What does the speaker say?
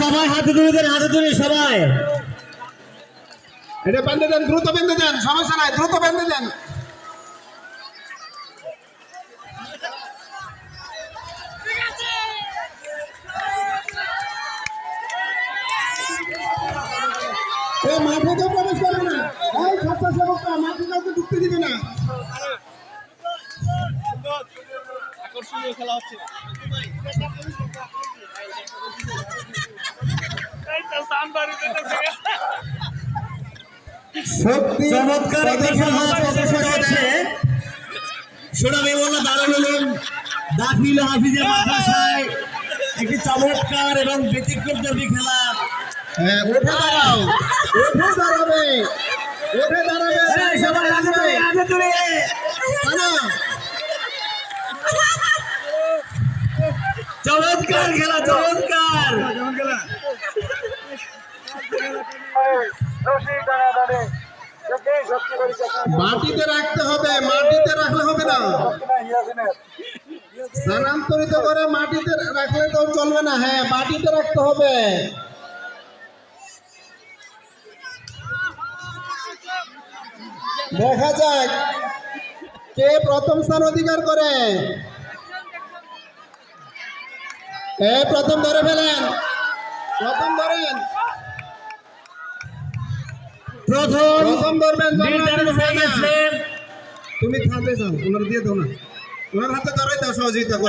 সবাই হাতে তুলে দেন, হাতে তুলে সবাই। এটা বেঁধে দেন, দ্রুত বেঁধে দেন, সমস্যা নাই, দ্রুত বেঁধে দেন। মাঠে তো প্রবেশ করবে না, এই স্বেচ্ছাসেবকরা মাঠে কাউকে ঢুকতে দিবে না। আকর্ষণীয় খেলা হচ্ছে। চমৎকার একটি খেলা হচ্ছে। সোনালী মোল্লা দারুল উলুম দাখিল হাফিজে মাদ্রাসায় একটি চমৎকার এবং ব্যতিক্রমধর্মী খেলা। উঠে দাঁড়াও, উঠে দাঁড়াবে, উঠে দাঁড়াবে, সবাই হাতে তুলে চমৎকার খেলা, চমৎকার। মাটিতে রাখতে হবে, মাটিতে রাখলে হবে না, স্থানান্তরিত করে মাটিতে রাখলে তো চলবে না। হ্যাঁ, মাটিতে রাখতে হবে। দেখা যাক কে প্রথম স্থান অধিকার করে। প্রথম ধরে ফেলেন, প্রথম ধরেন, প্রথম ধরবেন। তুমি থামতে যাও, ওনার দিয়ে দাও না, ওনার হাতে ধরাই দাও সহযোগিতা করে।